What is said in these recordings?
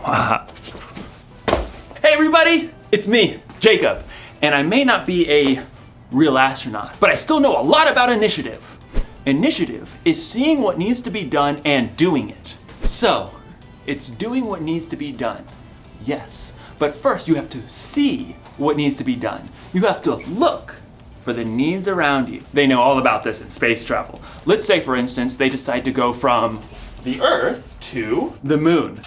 Hey everybody, it's me, Jacob, and I may not be a real astronaut, but I still know a lot about initiative. Initiative is seeing what needs to be done and doing it. So, it's doing what needs to be done, yes, but first you have to see what needs to be done. You have to look for the needs around you. They know all about this in space travel. Let's say, for instance, they decide to go from the Earth to the moon.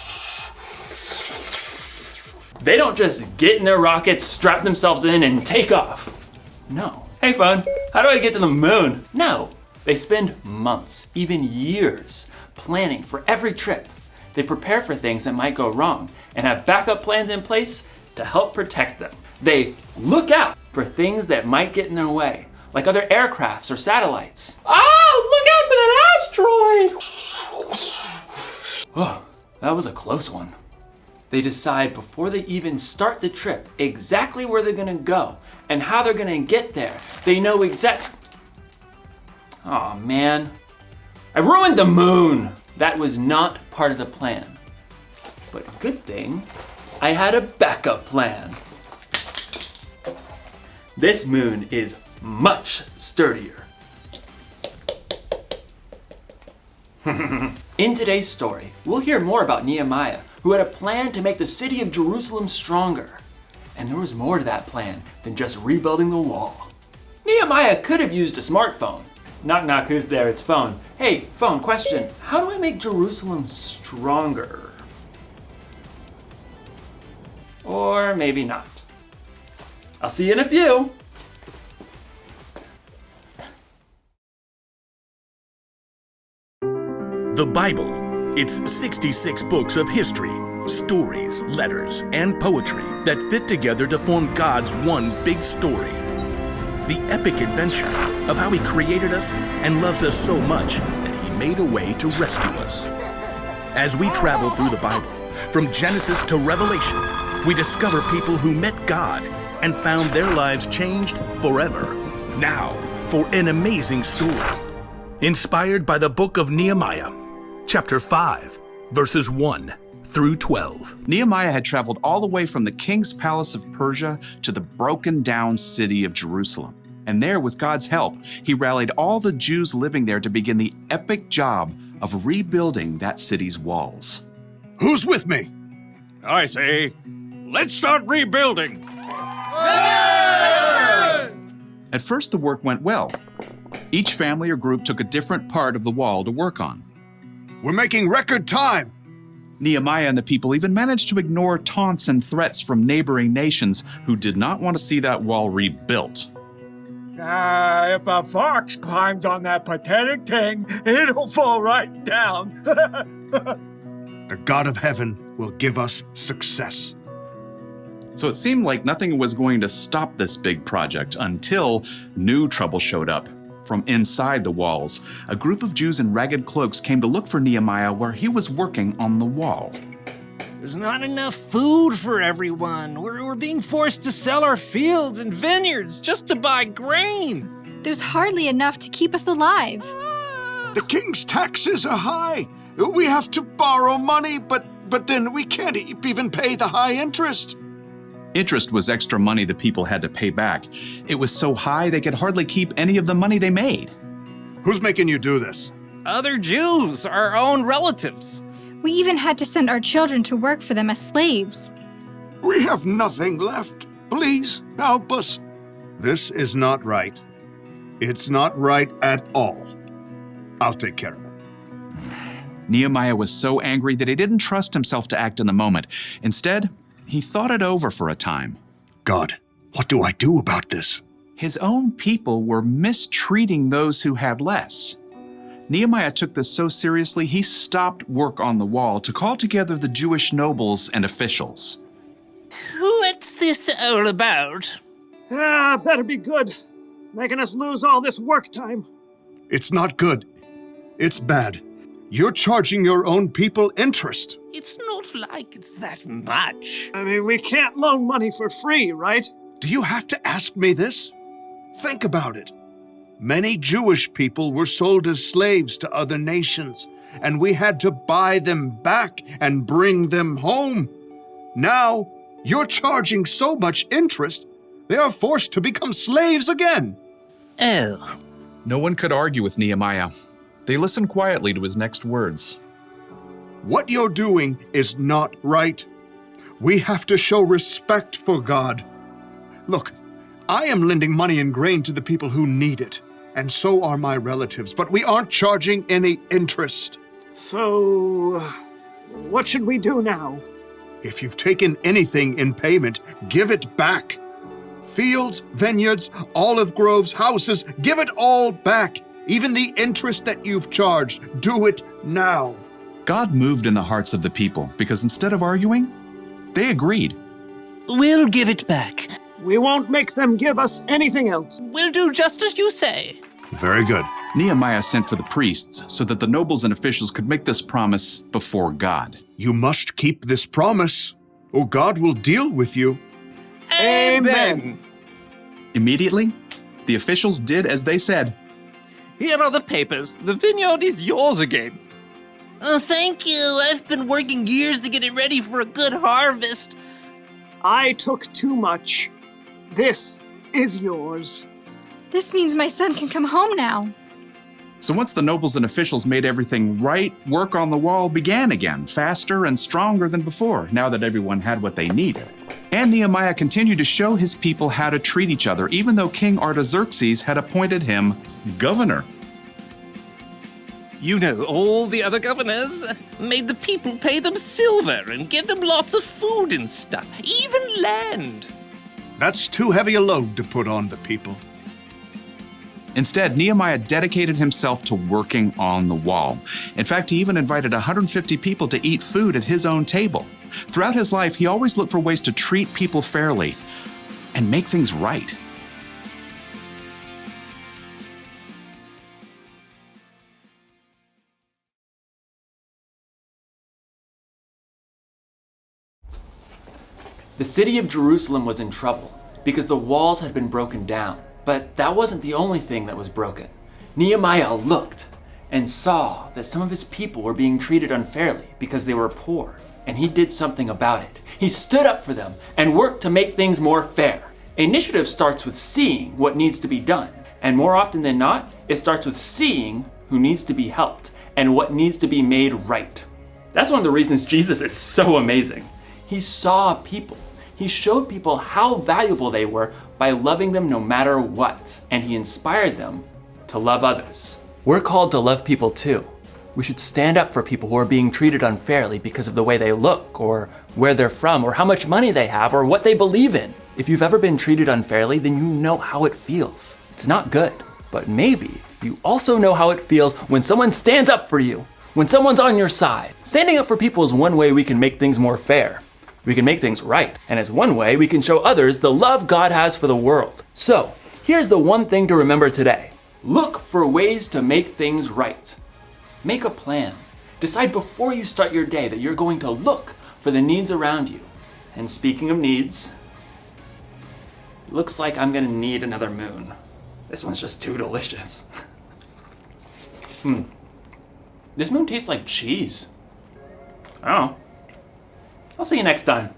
They don't just get in their rockets, strap themselves in, and take off. No. Hey phone, how do I get to the moon? No. They spend months, even years, planning for every trip. They prepare for things that might go wrong and have backup plans in place to help protect them. They look out for things that might get in their way, like other aircrafts or satellites. Ah, look out for that asteroid! Oh, that was a close one. They decide before they even start the trip exactly where they're gonna go and how they're gonna get there. They know Aw, man. I ruined the moon! That was not part of the plan. But good thing, I had a backup plan. This moon is much sturdier. In today's story, we'll hear more about Nehemiah, who had a plan to make the city of Jerusalem stronger. And there was more to that plan than just rebuilding the wall. Nehemiah could have used a smartphone. Knock knock, who's there? It's phone. Hey, phone, question. How do I make Jerusalem stronger? Or maybe not. I'll see you in a few. The Bible. It's 66 books of history, stories, letters, and poetry that fit together to form God's one big story. The epic adventure of how He created us and loves us so much that He made a way to rescue us. As we travel through the Bible, from Genesis to Revelation, we discover people who met God and found their lives changed forever. Now, for an amazing story, inspired by the book of Nehemiah, chapter 5, verses 1 through 12. Nehemiah had traveled all the way from the king's palace of Persia to the broken down city of Jerusalem. And there, with God's help, he rallied all the Jews living there to begin the epic job of rebuilding that city's walls. Who's with me? I say, let's start rebuilding. At first, the work went well. Each family or group took a different part of the wall to work on. We're making record time. Nehemiah and the people even managed to ignore taunts and threats from neighboring nations who did not want to see that wall rebuilt. If a fox climbs on that pathetic thing, it'll fall right down. The God of heaven will give us success. So it seemed like nothing was going to stop this big project until new trouble showed up. From inside the walls, a group of Jews in ragged cloaks came to look for Nehemiah where he was working on the wall. There's not enough food for everyone. We're being forced to sell our fields and vineyards just to buy grain. There's hardly enough to keep us alive. The king's taxes are high. We have to borrow money, but then we can't even pay the high interest. Interest was extra money the people had to pay back. It was so high they could hardly keep any of the money they made. Who's making you do this? Other Jews, our own relatives. We even had to send our children to work for them as slaves. We have nothing left. Please help us. This is not right. It's not right at all. I'll take care of it. Nehemiah was so angry that he didn't trust himself to act in the moment. Instead, he thought it over for a time. God, what do I do about this? His own people were mistreating those who had less. Nehemiah took this so seriously, he stopped work on the wall to call together the Jewish nobles and officials. What's this all about? Better be good. Making us lose all this work time. It's not good. It's bad. You're charging your own people interest. It's not like it's that much. I mean, we can't loan money for free, right? Do you have to ask me this? Think about it. Many Jewish people were sold as slaves to other nations, and we had to buy them back and bring them home. Now, you're charging so much interest, they are forced to become slaves again. Oh. No one could argue with Nehemiah. They listened quietly to his next words. What you're doing is not right. We have to show respect for God. Look, I am lending money and grain to the people who need it, and so are my relatives, but we aren't charging any interest. So, what should we do now? If you've taken anything in payment, give it back. Fields, vineyards, olive groves, houses, give it all back. Even the interest that you've charged, do it now. God moved in the hearts of the people because instead of arguing, they agreed. We'll give it back. We won't make them give us anything else. We'll do just as you say. Very good. Nehemiah sent for the priests so that the nobles and officials could make this promise before God. You must keep this promise, or God will deal with you. Amen. Immediately, the officials did as they said. Here are the papers. The vineyard is yours again. Oh, thank you. I've been working years to get it ready for a good harvest. I took too much. This is yours. This means my son can come home now. So once the nobles and officials made everything right, work on the wall began again, faster and stronger than before, now that everyone had what they needed. And Nehemiah continued to show his people how to treat each other, even though King Artaxerxes had appointed him governor. You know, all the other governors made the people pay them silver and give them lots of food and stuff, even land. That's too heavy a load to put on the people. Instead, Nehemiah dedicated himself to working on the wall. In fact, he even invited 150 people to eat food at his own table. Throughout his life, he always looked for ways to treat people fairly and make things right. The city of Jerusalem was in trouble because the walls had been broken down. But that wasn't the only thing that was broken. Nehemiah looked and saw that some of his people were being treated unfairly because they were poor, and he did something about it. He stood up for them and worked to make things more fair. Initiative starts with seeing what needs to be done, and more often than not, it starts with seeing who needs to be helped and what needs to be made right. That's one of the reasons Jesus is so amazing. He saw people. He showed people how valuable they were by loving them no matter what, and he inspired them to love others. We're called to love people too. We should stand up for people who are being treated unfairly because of the way they look, or where they're from, or how much money they have, or what they believe in. If you've ever been treated unfairly, then you know how it feels. It's not good, but maybe you also know how it feels when someone stands up for you, when someone's on your side. Standing up for people is one way we can make things more fair. We can make things right, and it's one way we can show others the love God has for the world. So, here's the one thing to remember today. Look for ways to make things right. Make a plan. Decide before you start your day that you're going to look for the needs around you. And speaking of needs, looks like I'm gonna need another moon. This one's just too delicious. This moon tastes like cheese. Oh. I'll see you next time.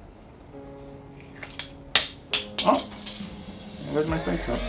Oh, there goes my space shop.